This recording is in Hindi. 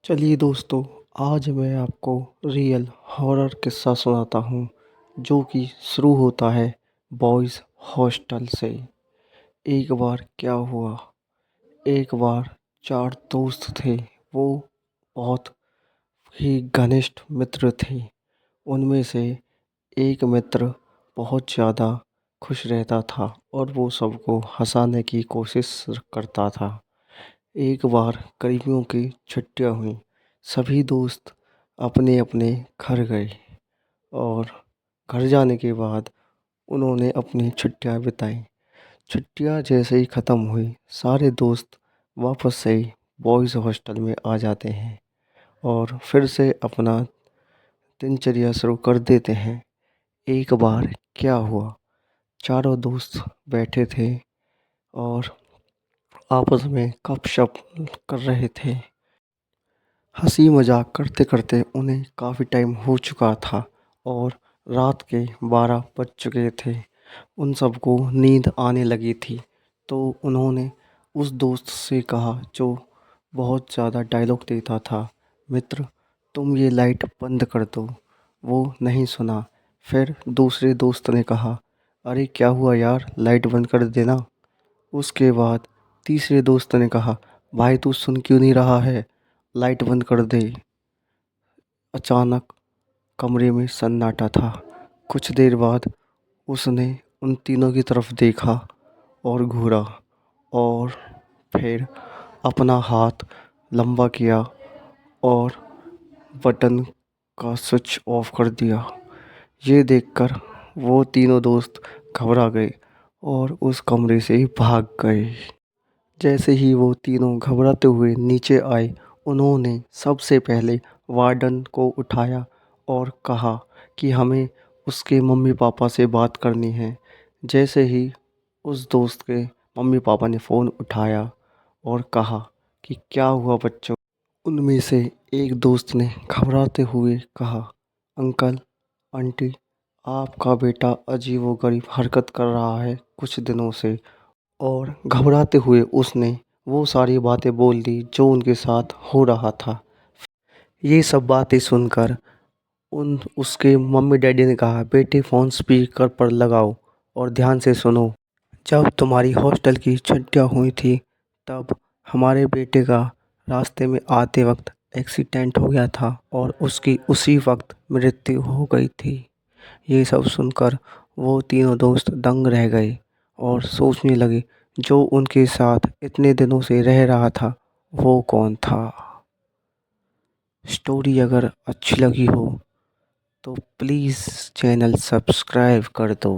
चलिए दोस्तों, आज मैं आपको रियल हॉरर किस्सा सुनाता हूँ जो कि शुरू होता है बॉयज़ हॉस्टल से। एक बार क्या हुआ, एक बार 4 दोस्त थे। वो बहुत ही घनिष्ठ मित्र थे। उनमें से एक मित्र बहुत ज़्यादा खुश रहता था और वो सबको हँसाने की कोशिश करता था। एक बार गर्मियों की छुट्टियां हुईं। सभी दोस्त अपने अपने घर गए और घर जाने के बाद उन्होंने अपनी छुट्टियां बिताई। छुट्टियां जैसे ही ख़त्म हुई, सारे दोस्त वापस से बॉयज़ हॉस्टल में आ जाते हैं और फिर से अपना दिनचर्या शुरू कर देते हैं। एक बार क्या हुआ, चारों दोस्त बैठे थे और आपस में गपशप कर रहे थे। हंसी मजाक करते करते उन्हें काफ़ी टाइम हो चुका था और रात के 12 बज चुके थे। उन सबको नींद आने लगी थी, तो उन्होंने उस दोस्त से कहा जो बहुत ज़्यादा डायलॉग देता था, मित्र तुम ये लाइट बंद कर दो। वो नहीं सुना। फिर दूसरे दोस्त ने कहा, अरे क्या हुआ यार, लाइट बंद कर देना। उसके बाद तीसरे दोस्त ने कहा, भाई तू सुन क्यों नहीं रहा है, लाइट बंद कर दे। अचानक कमरे में सन्नाटा था। कुछ देर बाद उसने उन तीनों की तरफ देखा और घूरा और फिर अपना हाथ लंबा किया और बटन का स्विच ऑफ कर दिया। ये देखकर वो तीनों दोस्त घबरा गए और उस कमरे से ही भाग गए। जैसे ही वो तीनों घबराते हुए नीचे आए, उन्होंने सबसे पहले वार्डन को उठाया और कहा कि हमें उसके मम्मी पापा से बात करनी है। जैसे ही उस दोस्त के मम्मी पापा ने फ़ोन उठाया और कहा कि क्या हुआ बच्चों, उनमें से एक दोस्त ने घबराते हुए कहा, अंकल आंटी आपका बेटा अजीबोगरीब हरकत कर रहा है कुछ दिनों से। और घबराते हुए उसने वो सारी बातें बोल दी जो उनके साथ हो रहा था। ये सब बातें सुनकर उन उसके मम्मी डैडी ने कहा, बेटे फ़ोन स्पीकर पर लगाओ और ध्यान से सुनो। जब तुम्हारी हॉस्टल की छुट्टियां हुई थी, तब हमारे बेटे का रास्ते में आते वक्त एक्सीडेंट हो गया था और उसकी उसी वक्त मृत्यु हो गई थी। ये सब सुनकर वो तीनों दोस्त दंग रह गए और सोचने लगे जो उनके साथ इतने दिनों से रह रहा था वो कौन था। स्टोरी अगर अच्छी लगी हो तो प्लीज़ चैनल सब्सक्राइब कर दो।